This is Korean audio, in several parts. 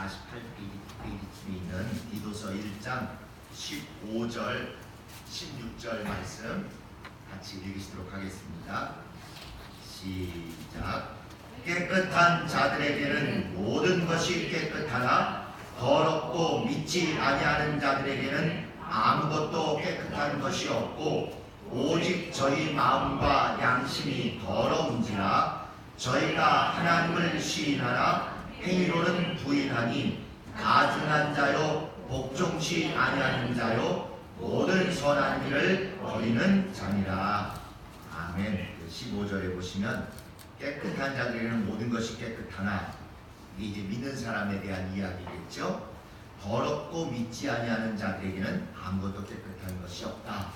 48페이지쯤에 있는 디도서 1장 15절 16절 말씀 같이 읽으시도록 하겠습니다. 시작. 깨끗한 자들에게는 모든 것이 깨끗하나 더럽고 믿지 아니하는 자들에게는 아무것도 깨끗한 것이 없고 오직 저희 마음과 양심이 더러운지라 저희가 하나님을 시인하나 행위로는 부인하니 가증한 자요 복종치 아니하는 자요 모든 선한 일을 버리는 자니라. 아멘. 15절에 보시면 깨끗한 자들에게는 모든 것이 깨끗하나, 이게 이제 믿는 사람에 대한 이야기겠죠. 더럽고 믿지 아니하는 자들에게는 아무것도 깨끗한 것이 없다.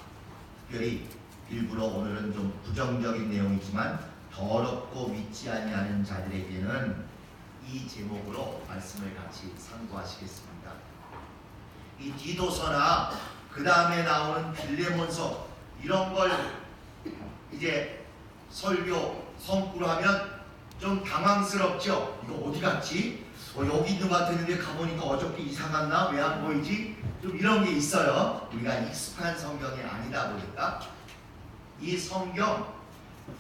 특별히 일부러 오늘은 좀 부정적인 내용이지만 더럽고 믿지 아니하는 자들에게는 이 제목으로 말씀을 같이 상고하시겠습니다. 이 디도서나 그 다음에 나오는 빌레몬서 이런 걸 이제 설교 성구로 하면 좀 당황스럽죠. 이거 어디 갔지? 여기 있는 것 같았는데 가보니까 어저께 이상했나? 왜 안 보이지? 좀 이런 게 있어요. 우리가 익숙한 성경이 아니다 보니까 이 성경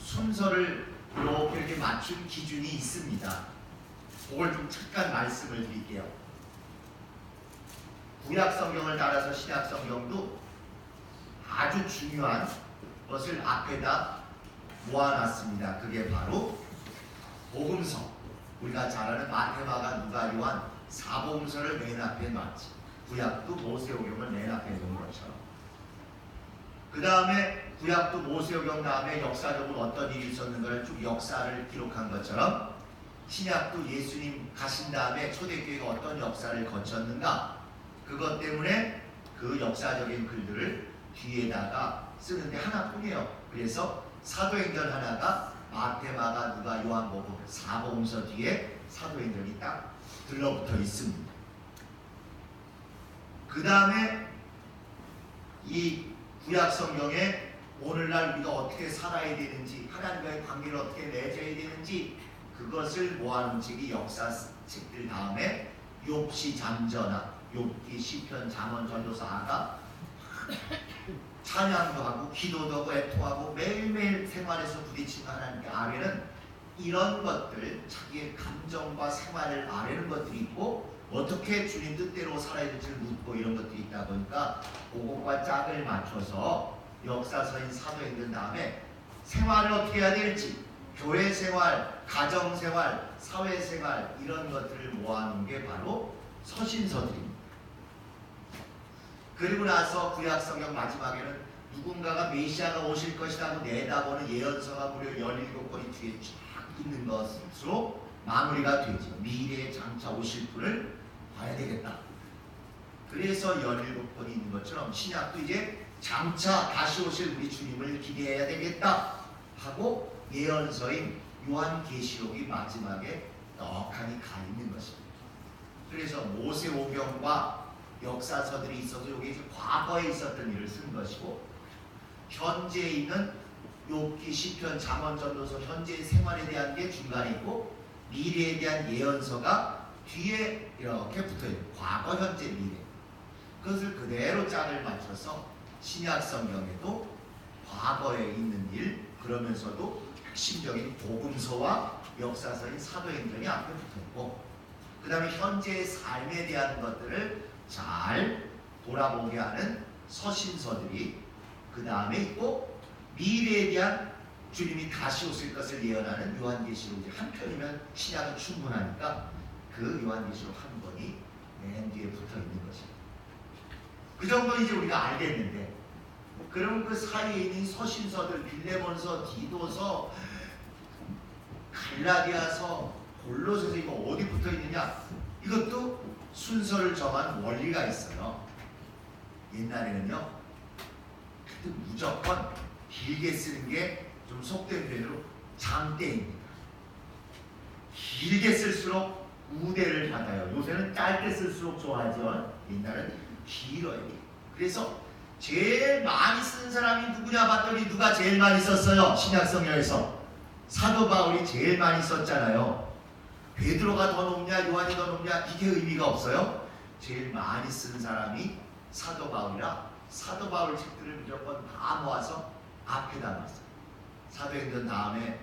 순서를 이렇게 맞춘 기준이 있습니다. 그걸 좀 잠깐 말씀을 드릴게요. 구약 성경을 따라서 신약 성경도 아주 중요한 것을 앞에다 모아놨습니다. 그게 바로 복음서, 우리가 잘 아는 마태, 마가, 누가, 요한 4복음서를 맨 앞에 놨지. 구약도 모세오경을 맨 앞에 놓은 것처럼. 그 다음에 구약도 모세오경 다음에 역사적으로 어떤 일이 있었는가를 쭉 역사를 기록한 것처럼 신약도 예수님 가신 다음에 초대교회가 어떤 역사를 거쳤는가, 그것 때문에 그 역사적인 글들을 뒤에다가 쓰는데 하나뿐이에요. 그래서 사도행전 하나가 마태, 마가, 누가, 요한복음 4복음서 뒤에 사도행전이 딱 들러붙어 있습니다. 그 다음에 이 구약 성경에 오늘날 우리가 어떻게 살아야 되는지, 하나님과의 관계를 어떻게 맺어야 되는지 그것을 모아놓은 책이 역사책들 다음에 욥시, 잠전하, 욥기, 시편, 잠언, 전도서, 아가 찬양도 하고 기도도 하고 애통하고 매일매일 생활에서 부딪히는 하나님께 아뢰는 이런 것들, 자기의 감정과 생활을 아뢰는 것들이 있고 어떻게 주님 뜻대로 살아야 될지를 묻고 이런 것들이 있다 보니까 그것과 짝을 맞춰서 역사서인 사도행전 다음에 생활을 어떻게 해야 될지, 교회 생활, 가정 생활, 사회 생활 이런 것들을 모아놓은 게 바로 서신서들입니다. 그리고 나서 구약 성경 마지막에는 누군가가 메시아가 오실 것이다 하고 내다보는 예언서가 무려 17권이 뒤에 쫙 있는 것으로 마무리가 되죠. 미래에 장차 오실 분을 봐야 되겠다. 그래서 17권이 있는 것처럼 신약도 이제 장차 다시 오실 우리 주님을 기대해야 되겠다 하고 예언서인 요한계시록이 마지막에 떡하니 가 있는 것입니다. 그래서 모세오경과 역사서들이 있어서 여기 과거에 있었던 일을 쓴 것이고, 현재에 있는 욥기, 시편, 잠언, 전도서 현재의 생활에 대한 게 중간에 있고 미래에 대한 예언서가 뒤에 이렇게 붙어있는 과거, 현재, 미래, 그것을 그대로 짝을 맞춰서 신약 성경에도 과거에 있는 일, 그러면서도 핵심적인 복음서와 역사서인 사도행전이 앞에 붙어있고, 그 다음에 현재의 삶에 대한 것들을 잘 돌아보게 하는 서신서들이 그 다음에 있고, 미래에 대한 주님이 다시 오실 것을 예언하는 요한계시록이 한 편이면 신약은 충분하니까 그 요한계시록 한 권이 맨 뒤에 붙어 있는 것입니다. 그 정도 이제 우리가 알겠는데, 그럼 그 사이에 있는 서신서들, 빌레몬서, 디도서, 갈라디아서, 골로새서 이거 어디 붙어 있느냐? 이것도 순서를 정한 원리가 있어요. 옛날에는요, 무조건 길게 쓰는 게 좀 속된 표현으로 장대입니다. 길게 쓸수록 우대를 받아요. 요새는 짧게 쓸수록 좋아하죠. 옛날은 길어요. 그래서 제일 많이 쓴 사람이 누구냐 봤더니 누가 제일 많이 썼어요? 신약성경에서 사도 바울이 제일 많이 썼잖아요. 베드로가 더 높냐 요한이 더 높냐 이게 의미가 없어요. 제일 많이 쓰는 사람이 사도 바울이라 사도 바울 책들을 무조건 다 모아서 앞에다 놨어요. 사도행전 다음에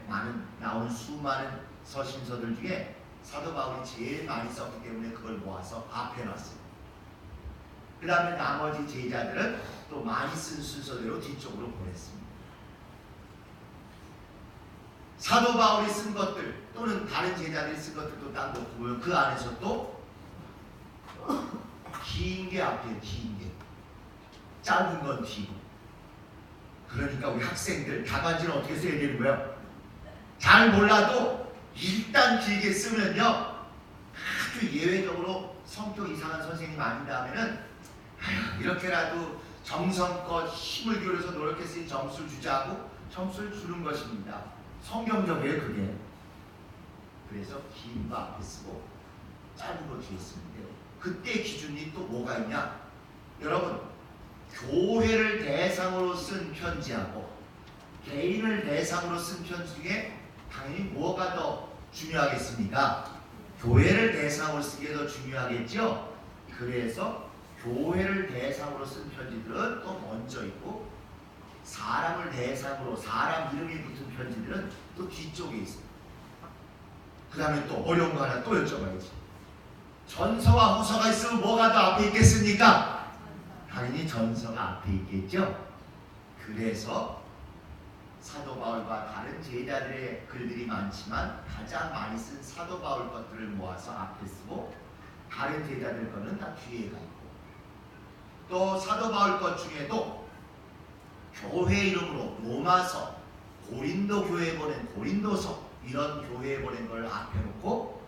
나온 수많은 서신서들 중에 사도 바울이 제일 많이 썼기 때문에 그걸 모아서 앞에 놨어요. 그 다음에 나머지 제자들은 또 많이 쓴 순서대로 뒤쪽으로 보냈습니다. 사도 바울이 쓴 것들 또는 다른 제자들이 쓴 것들도 딱 놓고 보면 그 안에서 또 긴 게 앞에 긴 게 짧은 건 뒤고. 그러니까 우리 학생들 답안지는 어떻게 써야 되는 거예요? 잘 몰라도 일단 길게 쓰면요 아주 예외적으로 성격 이상한 선생님 아닌 다음에는 이렇게라도 정성껏 힘을 기울여서 노력했으니 점수를 주자고 점수를 주는 것입니다. 성경적이에요 그게. 그래서 긴 거 앞에 쓰고 짧은 거 뒤에 쓰는데요. 그때 기준이 또 뭐가 있냐? 여러분 교회를 대상으로 쓴 편지하고 개인을 대상으로 쓴 편지 중에 당연히 뭐가 더 중요하겠습니까? 교회를 대상으로 쓰기에 더 중요하겠죠? 그래서 교회를 대상으로 쓴 편지들은 또 먼저 있고 사람을 대상으로 사람 이름이 붙은 편지들은 또 뒤쪽에 있습니다. 그 다음에 또 어려운 거 하나 또 여쭤봐야지. 전서와 후서가 있으면 뭐가 더 앞에 있겠습니까? 당연히 전서가 앞에 있겠죠. 그래서 사도 바울과 다른 제자들의 글들이 많지만 가장 많이 쓴 사도 바울 것들을 모아서 앞에 쓰고 다른 제자들 거는 다 뒤에 가 있고 또 사도 바울 것 중에도 교회 이름으로 로마서, 고린도 교회에 보낸 고린도서 이런 교회에 보낸 걸 앞에 놓고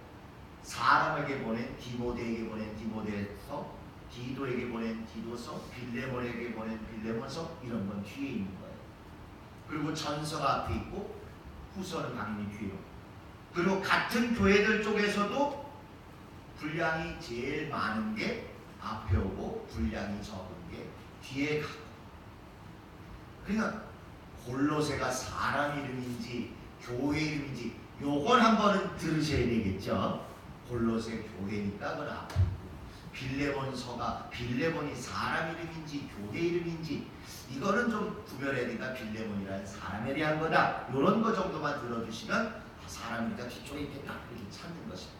사람에게 보낸 디모데에게 보낸 디모데서, 디도에게 보낸 디도서, 빌레몬에게 보낸 빌레몬서 이런 건 뒤에 있는 거예요. 그리고 전서가 앞에 있고 후서는 당연히 뒤로. 그리고 같은 교회들 쪽에서도 분량이 제일 많은 게 앞에 오고 분량이 적은 게 뒤에 가고. 그러니까 골로새가 사람 이름인지 교회 이름인지 요건 한번은 들으셔야 되겠죠. 골로새 교회니까 그건 앞에 있고 빌레몬서가 빌레몬이 사람 이름인지 교회 이름인지 이거는 좀 구별해야 되니까 빌레몬이라는 사람에 대한 거다. 요런 거 정도만 들어주시면 사람이니까 뒤쪽에 있겠다 이렇게 찾는 것입니다.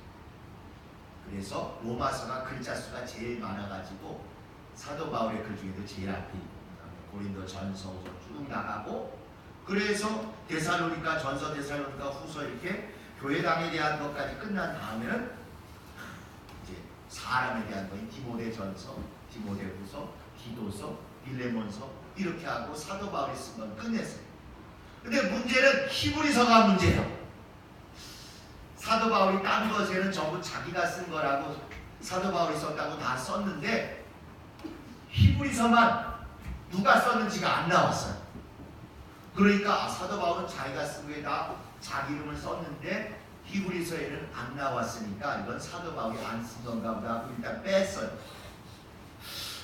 그래서 로마서가 글자 수가 제일 많아가지고 사도 바울의 글 중에도 제일 앞에 있고 고린도 전서 쭉 나가고 그래서 데살로니가 전서 데살로니가 후서 이렇게 교회당에 대한 것까지 끝난 다음에는 이제 사람에 대한 거인 디모데 전서, 디모데 후서, 디도서, 빌레몬서 이렇게 하고 사도 바울이 쓴 건 끝냈어요. 근데 문제는 히브리서가 문제예요. 사도 바울이 딴 것에는 전부 자기가 쓴 거라고 사도 바울이 썼다고 다 썼는데 히브리서만 누가 썼는지가 안 나왔어요. 그러니까 사도 바울은 자기가 쓴 거에 다 자기 이름을 썼는데 히브리서에는 안 나왔으니까 이건 사도 바울이 안 쓴 건가 보다 하고 일단 뺐어요.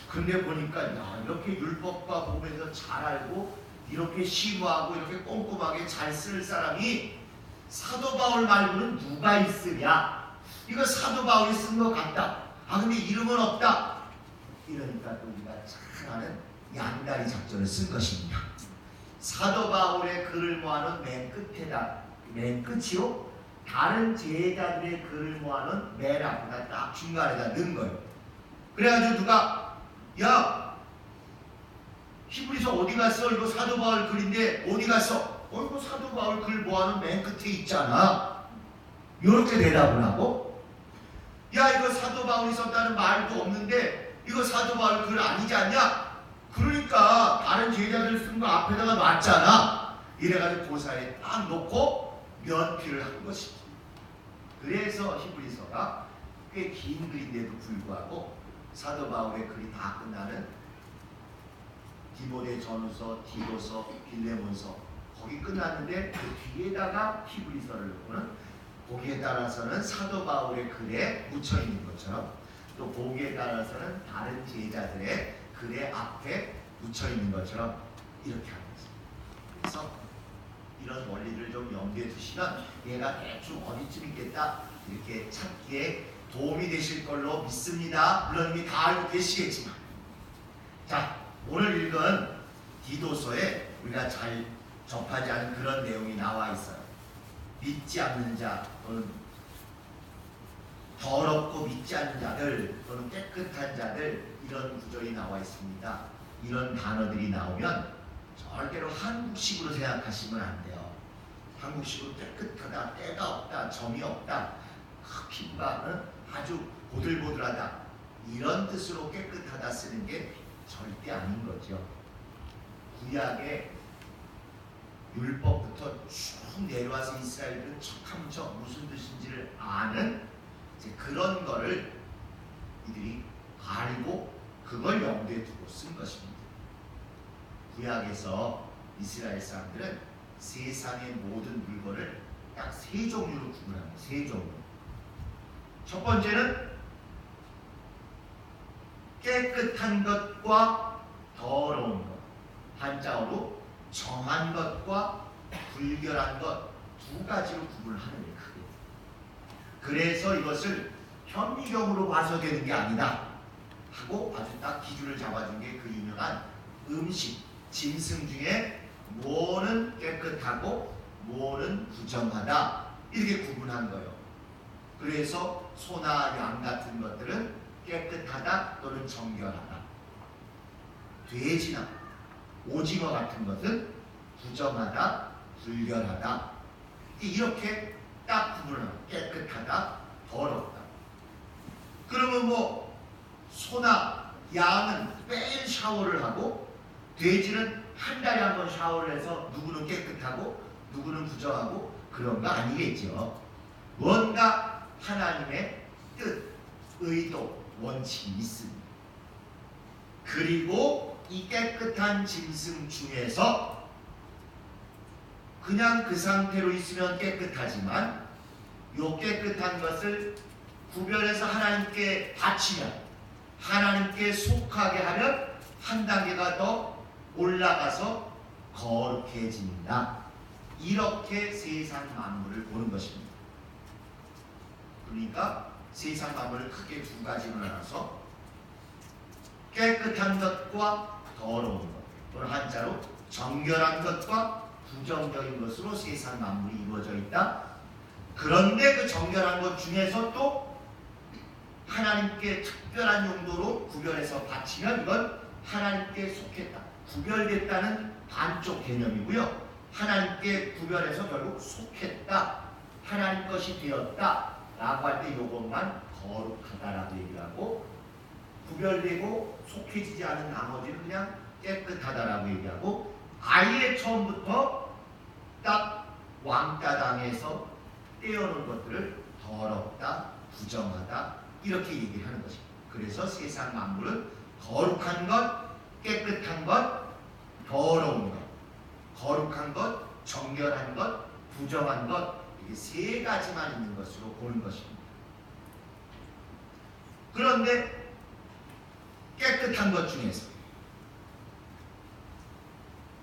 근데 보니까 야, 이렇게 율법과 복음에서 잘 알고 이렇게 심오하고 이렇게 꼼꼼하게 잘 쓸 사람이 사도 바울 말고는 누가 있으랴. 이거 사도 바울이 쓴 것 같다. 아 근데 이름은 없다. 이러니까 또 우리가 잘 아는 양다리 작전을 쓴 것입니다. 사도 바울의 글을 모아놓은 맨 끝에다 맨 끝이요 다른 제자들의 글을 모아놓은 맨 앞에다 딱 중간에다 넣은 거예요. 그래가지고 누가 야 히브리서 어디 갔어? 이거 사도 바울 글인데 어디 갔어? 이거 사도 바울 글 모아놓은 맨 끝에 있잖아. 이렇게 대답을 하고 야 이거 사도 바울이 썼다는 말도 없는데 이거 사도 바울 글 아니지 않냐? 그러니까 다른 제자들 쓴 거 앞에다가 놨잖아. 이래가지고 고사에 딱 놓고 면피를 한 것이지. 그래서 히브리서가 꽤 긴 글인데도 불구하고 사도 바울의 글이 다 끝나는 디모데 전후서, 디도서, 빌레몬서 거기 끝났는데 그 뒤에다가 히브리서를 놓고는 거기에 따라서는 사도 바울의 글에 묻혀 있는 것처럼 또 거기에 따라서는 다른 제자들의 글의 앞에 묻혀 있는 것처럼 이렇게 하는 것입니다. 그래서 이런 원리들을 좀 염두에 두시면 얘가 대충 어디쯤 있겠다 이렇게 찾기에 도움이 되실 걸로 믿습니다. 물론 이미 다 알고 계시겠지만, 자, 오늘 읽은 디도서에 우리가 잘 접하지 않은 그런 내용이 나와 있어요. 믿지 않는 자 또는 더럽고 믿지 않는 자들 또는 깨끗한 자들, 이런 구절이 나와 있습니다. 이런 단어들이 나오면 절대로 한국식으로 생각하시면 안 돼요. 한국식으로 깨끗하다, 때가 없다, 점이 없다, 피부가 아주 보들보들하다, 이런 뜻으로 깨끗하다 쓰는 게 절대 아닌 거죠. 구약의 율법부터 쭉 내려와서 이스라엘은 척하면 척 무슨 뜻인지를 아는 이제 그런 거를 이들이 알고 그걸 염두에 두고 쓴 것입니다. 구약에서 이스라엘 사람들은 세상의 모든 물건을 딱 세 종류로 구분합니다. 세 종류. 첫 번째는 깨끗한 것과 더러운 것, 한자어로 정한 것과 불결한 것 두 가지로 구분하는 게 크게. 그래서 이것을 현미경으로 봐서 되는 게 아니다 하고 아주 딱 기준을 잡아준 게 그 유명한 음식, 짐승 중에 뭐는 깨끗하고 뭐는 부정하다 이렇게 구분한 거예요. 그래서 소나 양 같은 것들은 깨끗하다 또는 정결하다. 돼지나 오징어 같은 것은 부정하다, 불결하다. 이렇게 딱 구분을 깨끗하다, 더럽다. 그러면 뭐 소나 양은 매일 샤워를 하고 돼지는 한 달에 한 번 샤워를 해서 누구는 깨끗하고 누구는 부정하고 그런 거 아니겠죠. 뭔가 하나님의 뜻, 의도, 원칙이 있습니다. 그리고 이 깨끗한 짐승 중에서 그냥 그 상태로 있으면 깨끗하지만 요 깨끗한 것을 구별해서 하나님께 바치면, 하나님께 속하게 하면 한 단계가 더 올라가서 거룩해진다. 이렇게 세상 만물을 보는 것입니다. 그러니까 세상 만물을 크게 두 가지로 나눠서 깨끗한 것과 더러운 것, 또는 한자로 정결한 것과 부정적인 것으로 세상 만물이 이루어져 있다. 그런데 그 정결한 것 중에서 또 하나님께 특별한 용도로 구별해서 바치면 이건 하나님께 속했다, 구별됐다는 반쪽 개념이고요. 하나님께 구별해서 결국 속했다, 하나님 것이 되었다 라고 할 때 이것만 거룩하다라고 얘기를 하고, 구별되고 속해지지 않은 나머지는 그냥 깨끗하다라고 얘기하고, 아예 처음부터 딱 왕따 당해서 떼어놓은 것들을 더럽다, 부정하다 이렇게 얘기하는 것입니다. 그래서 세상 만물은 거룩한 것, 깨끗한 것, 더러운 것, 거룩한 것, 정결한 것, 부정한 것, 이게 세 가지만 있는 것으로 보는 것입니다. 그런데 깨끗한 것 중에서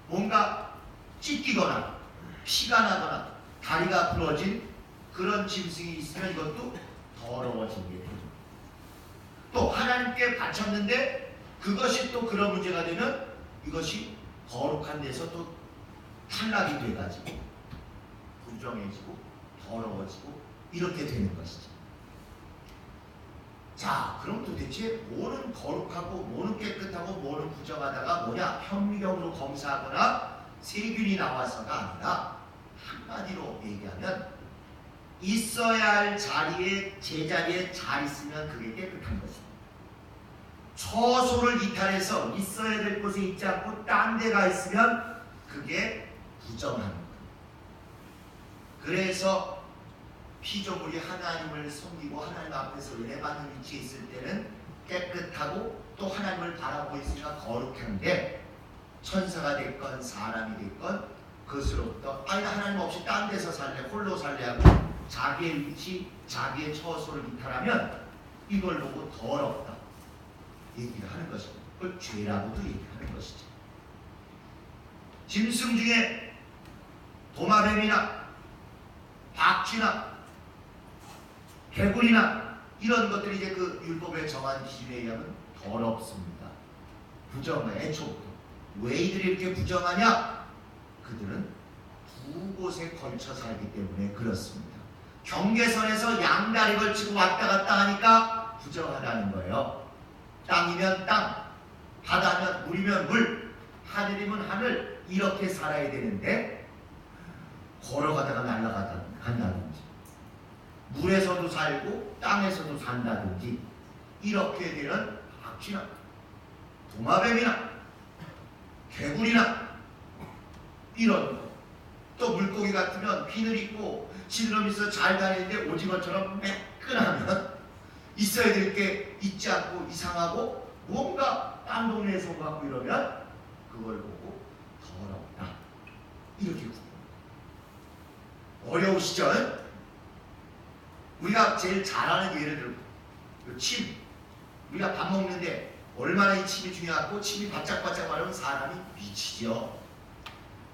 뭔가 찢기거나 피가 나거나 다리가 부러진 그런 짐승이 있으면 이것도 더러워진 게 되죠. 또 하나님께 바쳤는데 그것이 또 그런 문제가 되면 이것이 거룩한 데서 또 탈락이 돼가지고 부정해지고 더러워지고 이렇게 되는 것이죠. 자, 그럼 도대체 뭐는 거룩하고 뭐는 깨끗하고 뭐는 부정하다가 뭐냐? 현미경으로 검사하거나 세균이 나와서가 아니라 한마디로 얘기하면 있어야 할 자리에, 제자리에 잘 있으면 그게 깨끗한 것입니다. 처소를 이탈해서 있어야 될 곳에 있지 않고 딴 데 가 있으면 그게 부정한 거예요. 그래서 피조물이 하나님을 섬기고 하나님 앞에서 은혜받는 위치에 있을 때는 깨끗하고 또 하나님을 바라보고 있으니까 거룩한데, 천사가 됐건 사람이 됐건 그것으로부터 아니 하나님 없이 딴 데서 살래, 홀로 살래 하고 자기의 위치, 자기의 처소를 이탈하면 이걸 보고 더럽다 얘기를 하는 것입니다. 그걸 죄라고도 얘기하는 것이죠. 짐승 중에 도마뱀이나 박쥐나 개구리나 이런 것들이 이제 그 율법에 정한 기준에 의하면 더럽습니다. 부정해. 애초부터. 왜 이들이 이렇게 부정하냐? 그들은 두 곳에 걸쳐 살기 때문에 그렇습니다. 경계선에서 양다리 걸치고 왔다 갔다 하니까 부정하다는 거예요. 땅이면 땅, 바다면 물이면 물, 하늘이면 하늘, 이렇게 살아야 되는데 걸어가다가 날아간다든지 물에서도 살고 땅에서도 산다든지 이렇게 되는 박쥐나 도마뱀이나 개구리나 이런 거. 또 물고기 같으면 비늘 있고 지느러미 있어 잘 다니는데 오징어처럼 매끈하면 있어야 될 게 있지 않고 이상하고 뭔가 딴 동네에서 온 것 같고 이러면 그걸 보고 더럽다 이렇게 구분합니다. 어려우시죠? 우리가 제일 잘 아는 예를 들어 침. 우리가 밥 먹는데 얼마나 이 침이 중요하고 침이 바짝바짝 마르면 사람이 미치죠.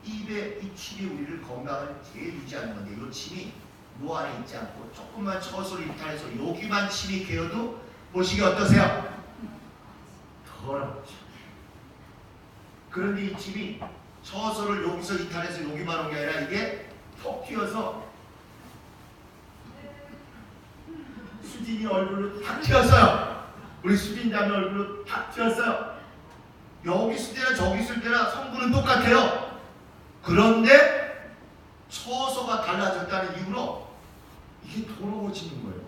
입에 이 침이 우리를 건강을 제일 유지하는 건데 이 침이 노 안에 있지 않고 조금만 처소를 이탈해서 여기만 침이 개어도 보시기 어떠세요? 더럽죠. 그런데 이 침이 처소를 여기서 이탈해서 여기만 온 게 아니라 이게 톡 튀어서 수진이 얼굴로 탁 튀었어요. 우리 수진 자매 얼굴로 탁 튀었어요. 여기 있을 때나 저기 있을 때나 성분은 똑같아요. 그런데 처소가 달라졌다는 이유로 이게 더러워지는 거예요.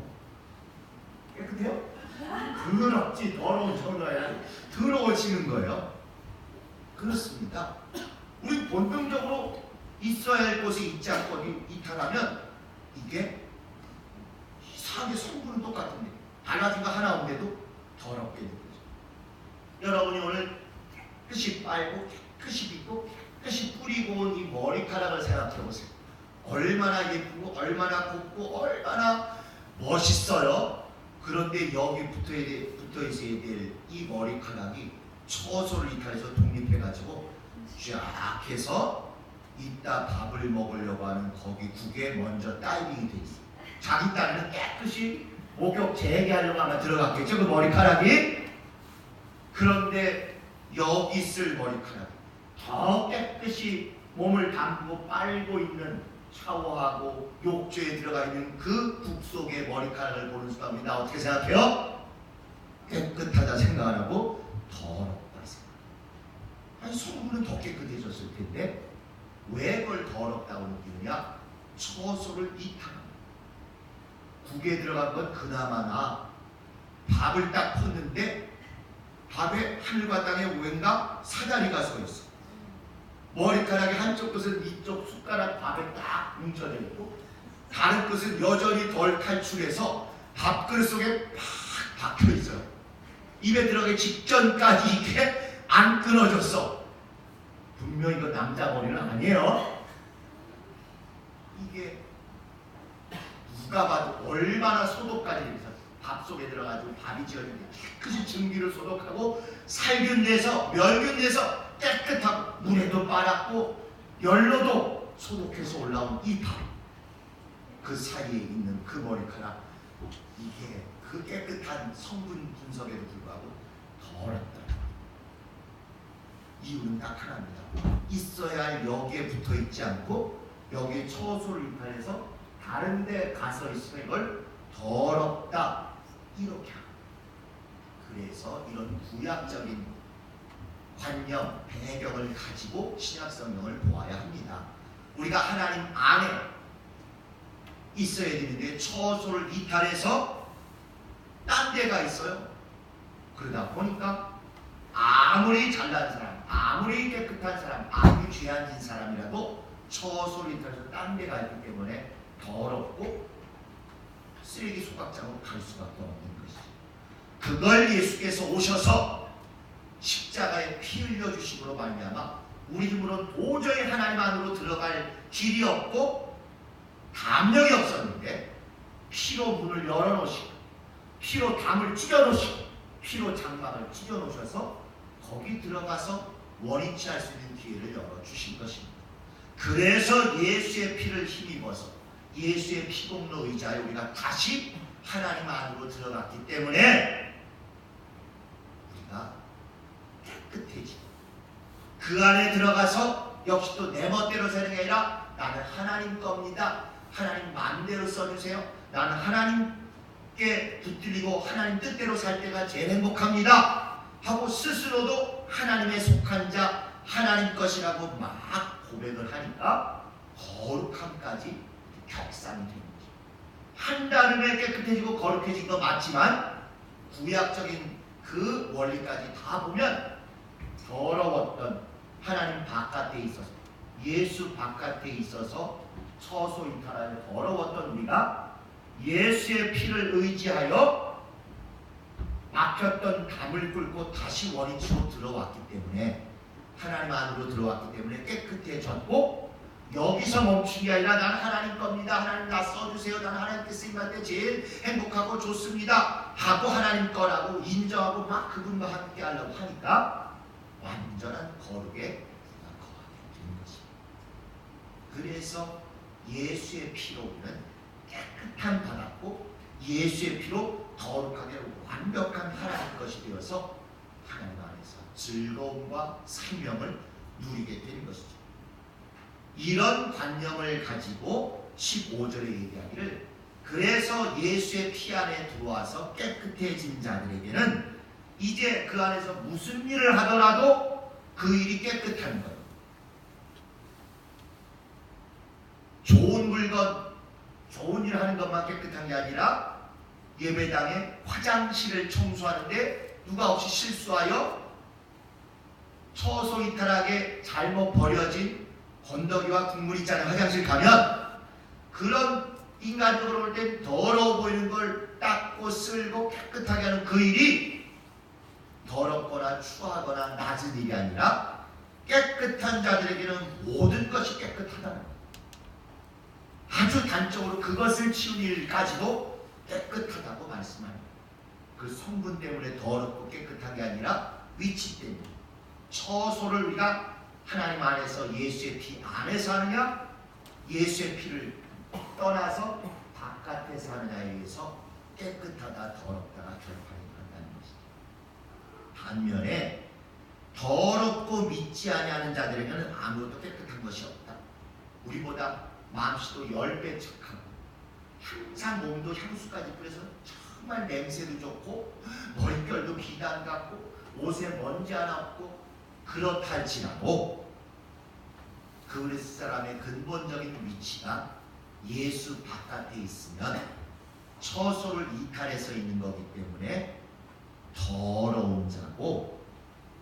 깨끗해요? 더럽지. 더러운 정도가 아니라 더러워지는 거예요. 그렇습니다. 우리 본능적으로 있어야 할 곳에 있지 않고 이탈하면 이게 이상하게 성분은 똑같은데 달라진 거 하나 없는데도 더럽게 되는 거죠. 여러분이 오늘 깨끗이 빨고 깨끗이 빗고 깨끗이 뿌리고 온 이 머리카락을 생각해 보세요. 얼마나 예쁘고 얼마나 곱고 얼마나 멋있어요. 그런데 여기 붙어 있어야 될 이 머리카락이 처소를 이탈해서 독립해가지고 쫙 해서 이따 밥을 먹으려고 하는 거기 국에 먼저 다이빙이 돼 있어요. 자기 딴에는 깨끗이 목욕 재개하려고 아마 들어갔겠죠, 그 머리카락이. 그런데 여기 있을 머리카락이 더 깨끗이 몸을 담그고 빨고 있는, 샤워하고 욕조에 들어가 있는 그 국 속의 머리카락을 보는 순간 우리 나 어떻게 생각해요? 깨끗하다 생각 안 하고 더럽다 생각. 아니 성분은 더 깨끗해졌을 텐데 왜 그걸 더럽다고 느끼느냐? 처소를 이탈합니다. 국에 들어간 건 그나마나 밥을 딱 폈는데 밥에 하늘과 땅에 왠가 사다리가 서 있어. 머리카락의 한쪽 끝은 이쪽 숟가락 밥에 딱 뭉쳐져 있고 다른 끝은 여전히 덜 탈출해서 밥그릇 속에 팍 박혀 있어요. 입에 들어가기 직전까지 이게 안 끊어졌어. 분명히 이거 남자 머리는 아니에요. 이게 누가 봐도 얼마나 소독까지 해서 밥 속에 들어가지고 밥이 지어지는데 깨끗이 증기를 소독하고 살균 내서 멸균 내서 깨끗하고 물에도 빨았고 열로도 소독해서 올라온 이 밥, 그 사이에 있는 그 머리카락, 이게 그 깨끗한 성분 분석에도 불구하고 더럽다. 이유는 딱 하나입니다. 있어야 할 여기에 붙어 있지 않고 여기에 처소를 이탈해서 다른 데 가서 있으면 이걸 더럽다 이렇게 합니다. 그래서 이런 구약적인 관념, 배경을 가지고 신약 성경을 보아야 합니다. 우리가 하나님 안에 있어야 되는데 처소를 이탈해서 딴 데가 있어요. 그러다 보니까 아무리 잘난 사람, 아무리 깨끗한 사람, 아무리 죄 안 진 사람이라도 처소를 이탈해서 딴 데가 있기 때문에 더럽고 쓰레기 소각장으로 갈 수밖에 없는 것이죠. 그걸 예수께서 오셔서 십자가에 피 흘려 주심으로 말미암아 우리 힘으로 도저히 하나님 안으로 들어갈 길이 없고 담력이 없었는데 피로 문을 열어놓으시고 피로 담을 찢어놓으시고 피로 장막을 찢어놓으셔서 거기 들어가서 원위치 할 수 있는 기회를 열어주신 것입니다. 그래서 예수의 피를 힘입어서 예수의 피공로 의지하여 우리가 다시 하나님 안으로 들어갔기 때문에 우리가 깨끗해지고 그 안에 들어가서 역시 또 내 멋대로 사는 게 아니라 나는 하나님 겁니다. 하나님 마음대로 써주세요. 나는 하나님께 붙들리고 하나님 뜻대로 살 때가 제일 행복합니다. 하고 스스로도 하나님의 속한 자 하나님 것이라고 막 고백을 하니까 거룩함까지 격상이 되는 거죠. 한다름에 깨끗해지고 거룩해진 거 맞지만 구약적인 그 원리까지 다 보면 더러웠던 하나님 바깥에 있어서 예수 바깥에 있어서 처소이탈하여 더러웠던 우리가 예수의 피를 의지하여 막혔던 담을 뚫고 다시 원위치로 들어왔기 때문에 하나님 안으로 들어왔기 때문에 깨끗해졌고 여기서 멈춘 게 아니라 나는 하나님 겁니다. 하나님 나 써주세요. 나는 하나님께 쓰임할 때 제일 행복하고 좋습니다. 하고 하나님 거라고 인정하고 막 그분과 함께 하려고 하니까 완전한 거룩에 거하게 되는 것입니다. 그래서 예수의 피로 우리는 깨끗함 받았고 예수의 피로 거룩하게 완벽한 하나님 것이 되어서 하나님 안에서 즐거움과 생명을 누리게 되는 것이죠. 이런 관념을 가지고 15절에 얘기하기를 그래서 예수의 피 안에 들어와서 깨끗해진 자들에게는 이제 그 안에서 무슨 일을 하더라도 그 일이 깨끗한 거예요. 좋은 물건, 좋은 일 하는 것만 깨끗한 게 아니라 예배당에 화장실을 청소하는데 누가 없이 실수하여 처소이탈하게 잘못 버려진 건더기와 국물 있잖아요. 화장실 가면 그런 인간적으로 볼 때 더러워 보이는 걸 닦고 쓸고 깨끗하게 하는 그 일이 더럽거나 추하거나 낮은 일이 아니라 깨끗한 자들에게는 모든 것이 깨끗하다는 거예요. 아주 단적으로 그것을 치운 일까지도 깨끗하다고 말씀합니다. 그 성분 때문에 더럽고 깨끗한 게 아니라 위치 때문에 처소를 우리가 하나님 안에서 예수의 피 안에서 하느냐 예수의 피를 떠나서 바깥에서 하느냐에 의해서 깨끗하다 더럽다가 결판이 난다는 것이죠. 반면에 더럽고 믿지 아니하는 자들에게는 아무것도 깨끗한 것이 없다. 우리보다 마음씨도 10배 착하고 항상 몸도 향수까지 뿌려서 정말 냄새도 좋고 머릿결도 비단 같고 옷에 먼지 하나 없고 그렇다 할지라도 그 사람의 근본적인 위치가 예수 바깥에 있으면 처소를 이탈해서 있는 거기 때문에 더러운 자고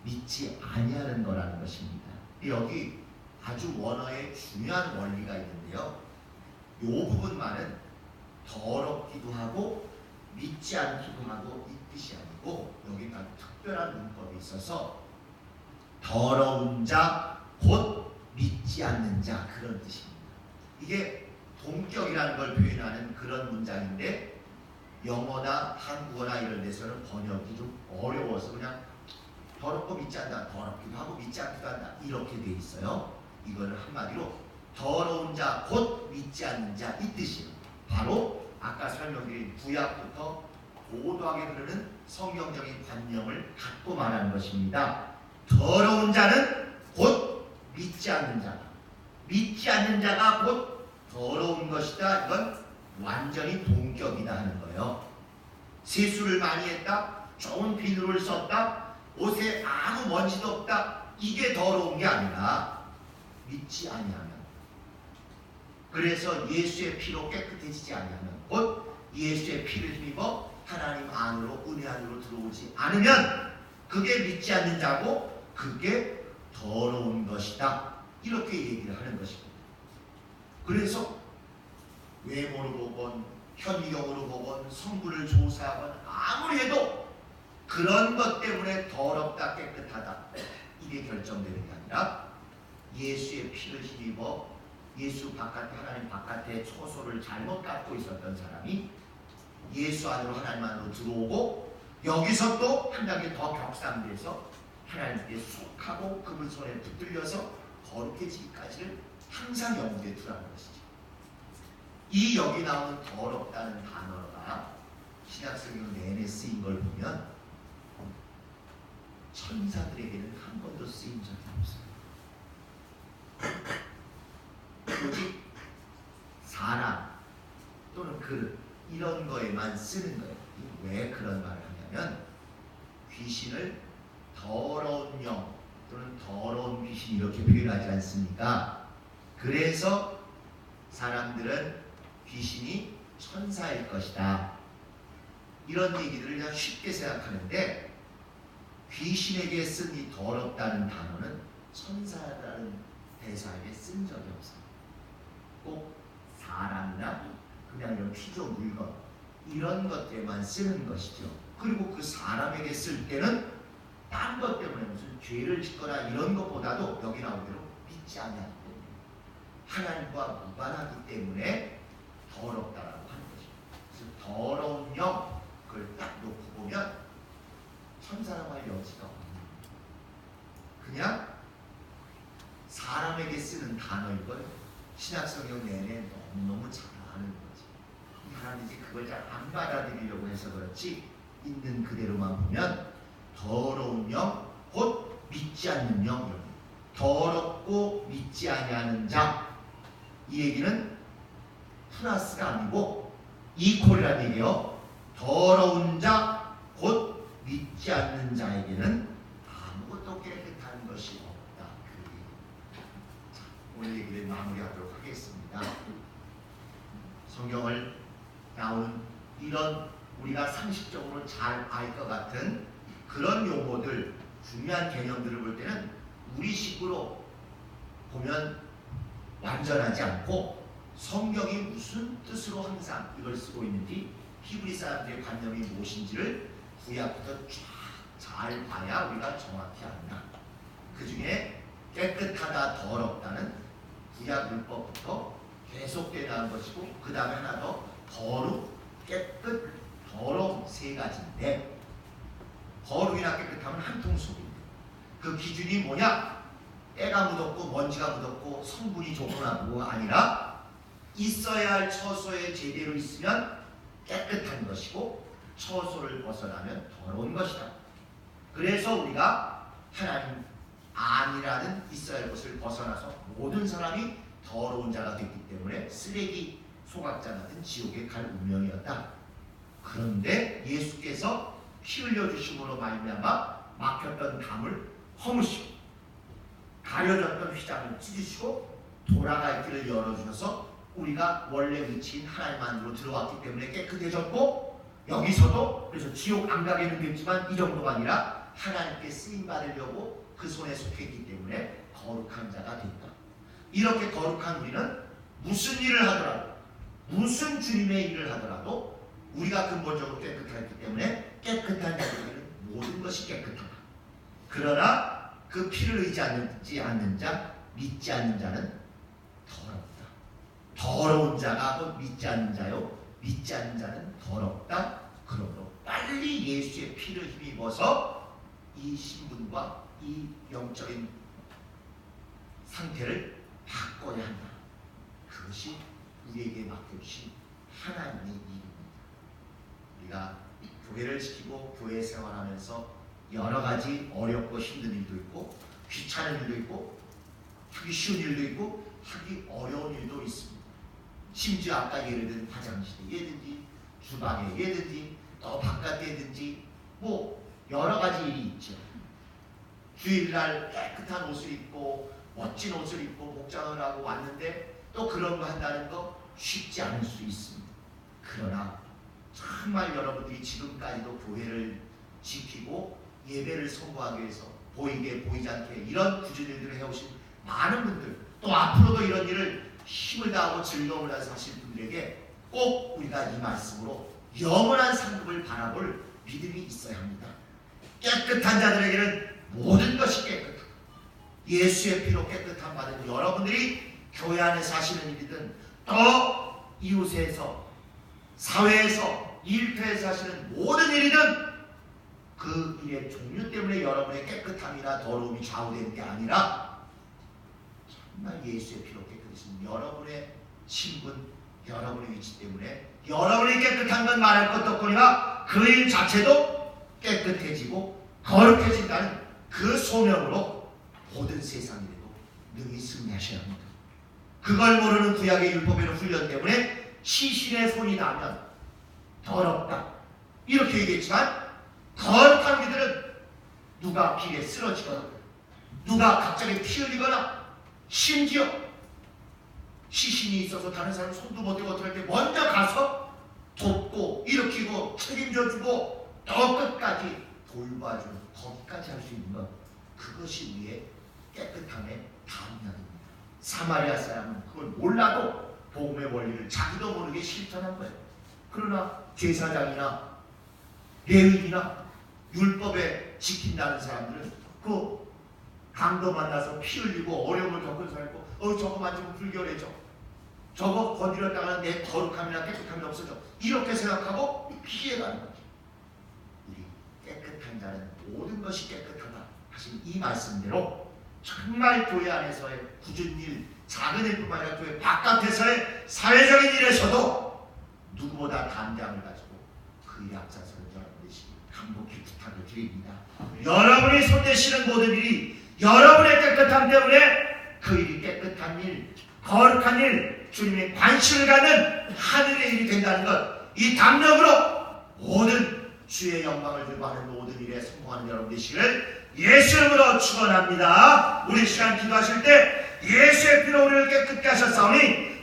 믿지 아니하는 거라는 것입니다. 여기 아주 원어의 중요한 원리가 있는데요. 이 부분만은 더럽기도 하고 믿지 않기도 하고 이 뜻이 아니고 여기가 특별한 문법이 있어서 더러운 자 곧 믿지 않는 자 그런 뜻입니다. 이게 동격이라는 걸 표현하는 그런 문장인데 영어나 한국어나 이런 데서는 번역이 좀 어려워서 그냥 더럽고 믿지 않는다, 더럽기도 하고 믿지 않기도 한다 이렇게 돼 있어요. 이거는 한마디로 더러운 자 곧 믿지 않는 자 이 뜻이에요. 바로 아까 설명드린 구약부터 고도하게 흐르는 성경적인 관념을 갖고 말하는 것입니다. 더러운 자는 곧 믿지 않는 자다. 믿지 않는 자가 곧 더러운 것이다. 이건 완전히 동격이다 하는 거예요. 세수를 많이 했다. 좋은 비누를 썼다. 옷에 아무 먼지도 없다. 이게 더러운 게 아니라 믿지 아니하면 그래서 예수의 피로 깨끗해지지 아니하면 곧 예수의 피를 힘입어 하나님 안으로 은혜 안으로 들어오지 않으면 그게 믿지 않는 자고 그게 더러운 것이다. 이렇게 얘기를 하는 것입니다. 그래서 외모로 보건 현미경으로 보건 성분을 조사하건 아무리 해도 그런 것 때문에 더럽다 깨끗하다 이게 결정되는 게 아니라 예수의 피를 힘입어 예수 바깥에 하나님 바깥에 초소를 잘못 갖고 있었던 사람이 예수 안으로 하나님 안으로 들어오고 여기서 또 한 단계 더 격상돼서 하나님께 속하고 그분 손에 붙들려서 거룩해지기까지를 항상 영국에 두라는 것이죠. 이 여기 나오는 더럽다는 단어가 신약성경 내내 쓰인 걸 보면 천사들에게는 한 번도 쓰인 적이 없어요. 오직 사람 또는 그릇 이런 거에만 쓰는 거예요. 왜 그런 말을 하냐면 귀신을 더러운 영 또는 더러운 귀신 이렇게 표현하지 않습니까? 그래서 사람들은 귀신이 천사일 것이다. 이런 얘기들을 그냥 쉽게 생각하는데 귀신에게 쓴 이 더럽다는 단어는 천사라는 대사에게 쓴 적이 없어요. 꼭 사람이나 그냥 이런 피조 물건 이런 것들에만 쓰는 것이죠. 그리고 그 사람에게 쓸 때는 딴 것 때문에 무슨 죄를 짓거나 이런 것보다도 여기 나온 대로 믿지 않기 때문에 하나님과 무관하기 때문에 더럽다라고 하는 것이죠. 그래서 더러운 영 그걸 딱 놓고 보면 천사라고 할 여지가 없는 그냥 사람에게 쓰는 단어인 걸 신약성경 내내 너무너무 잘 아는 거지. 하나님이 그걸 잘 안 받아들이려고 해서 그렇지 있는 그대로만 보면 더러운 영, 곧 믿지 않는 영, 더럽고 믿지 아니하는 자. 이 얘기는 플러스가 아니고 이퀄이라는 얘기예요. 더러운 자, 곧 믿지 않는 자에게는 아무것도 깨끗한 것이 없다. 자, 오늘 얘기를 마무리하도록 하겠습니다. 성경을 나오는 이런 우리가 상식적으로 잘 알 것 같은 그런 용어들, 중요한 개념들을 볼 때는 우리식으로 보면 완전하지 않고 성경이 무슨 뜻으로 항상 이걸 쓰고 있는지 히브리 사람들의 관념이 무엇인지를 구약부터 쫙 잘 봐야 우리가 정확히 안다. 그 중에 깨끗하다, 더럽다는 구약 율법부터 계속되는 것이고 그 다음에 하나 더 거룩, 깨끗, 더러움 세 가지인데 거룩이나 깨끗함은 한 통속입니다. 그 기준이 뭐냐? 때가 묻었고 먼지가 묻었고 성분이 조금하고 아니라 있어야 할 처소에 제대로 있으면 깨끗한 것이고 처소를 벗어나면 더러운 것이다. 그래서 우리가 하나님 안이라는 있어야 할 것을 벗어나서 모든 사람이 더러운 자가 됐기 때문에 쓰레기 소각자 같은 지옥에 갈 운명이었다. 그런데 예수께서 피 흘려주심으로 말미암아 막혔던 담을 허무시고 가려졌던 휘장을 찢으시고 돌아갈 길을 열어주셔서 우리가 원래 위치인 하나님 안으로 들어왔기 때문에 깨끗해졌고 여기서도 그래서 지옥 안 가게는 됐지만 이 정도가 아니라 하나님께 쓰임 받으려고 그 손에 속했기 때문에 거룩한 자가 됐다. 이렇게 거룩한 우리는 무슨 일을 하더라도 무슨 주님의 일을 하더라도 우리가 근본적으로 깨끗하기 때문에 깨끗한 자들에게는 모든 것이 깨끗하다. 그러나 그 피를 의지하지 않는 자, 믿지 않는 자는 더럽다. 더러운 자가 곧 믿지 않는 자요, 믿지 않는 자는 더럽다. 그러므로 빨리 예수의 피를 힘입어서 이 신분과 이 영적인 상태를 바꿔야 한다. 그것이 우리에게 맡겨주신 하나님의 일입니다. 우리가 교회를 지키고 교회 생활하면서 여러 가지 어렵고 힘든 일도 있고 귀찮은 일도 있고 하기 쉬운 일도 있고 하기 어려운 일도 있습니다. 심지어 아까 예를 든 화장실이든지 주방에든지 또 바깥에든지 뭐 여러 가지 일이 있죠. 주일날 깨끗한 옷을 입고 멋진 옷을 입고 목장을 하고 왔는데 또 그런 거 한다는 거 쉽지 않을 수 있습니다. 그러나 정말 여러분들이 지금까지도 교회를 지키고 예배를 선포하기 위해서 보이게 보이지 않게 이런 굳은 일들을 해오신 많은 분들 또 앞으로도 이런 일을 힘을 다하고 즐거움을 다해서 하실 분들에게 꼭 우리가 이 말씀으로 영원한 상급을 바라볼 믿음이 있어야 합니다. 깨끗한 자들에게는 모든 것이 깨끗하다. 예수의 피로 깨끗함 받은 여러분들이 교회 안에 사시는 일이든 또 이웃에서 사회에서 일터에서 하시는 모든 일이든 그 일의 종류 때문에 여러분의 깨끗함이나 더러움이 좌우되는 게 아니라 정말 예수의 피로 깨끗하신 여러분의 신분, 여러분의 위치 때문에 여러분이 깨끗한 건 말할 것도 없거니와 그 일 자체도 깨끗해지고 거룩해진다는 그 소명으로 모든 세상일에도 능히 승리하셔야 합니다. 그걸 모르는 구약의 율법에는 훈련 때문에 시신의 손이 닿으면 더럽다 이렇게 얘기했지만, 거룩한 이들은 누가 길에 쓰러지거나 누가 갑자기 피 흘리거나 심지어 시신이 있어서 다른 사람 손도 못 대고 어떨 때 먼저 가서 돕고 일으키고 책임져주고 더 끝까지 돌봐주는, 거기까지 할 수 있는 것, 그것이 우리의 깨끗함의 담력입니다. 사마리아 사람은 그걸 몰라도 복음의 원리를 자기도 모르게 실천한 거예요. 그러나 제사장이나 레위인이나 율법에 지킨다는 사람들은 그 강도 만나서 피 흘리고 어려움을 겪은 사람이고, 저거 만지면 불결해져, 저거 건드렸다가는 내 거룩함이나 깨끗함이 없어져, 이렇게 생각하고 피해가는 거죠. 우리 깨끗한 자는 모든 것이 깨끗하다 하신 이 말씀대로 정말 교회 안에서의 굳은 일, 작은 일뿐만 아니라 교회 바깥에서의 사회적인 일에서도 누구보다 담대함을 가지고 그 일에 앞장서는 여러분 되시기 간곡히 부탁을 드립니다. 여러분이 손대시는 모든 일이 여러분의 깨끗함 때문에 그 일이 깨끗한 일, 거룩한 일, 주님의 관심을 갖는 하늘의 일이 된다는 것, 이 담력으로 모든 주의 영광을 들고 하는 모든 일에 성공하는 여러분 되시기를 예수 이름으로 축원합니다. 우리 시간 기도하실 때 예수의 피로 우리를 깨끗게 하셨사오니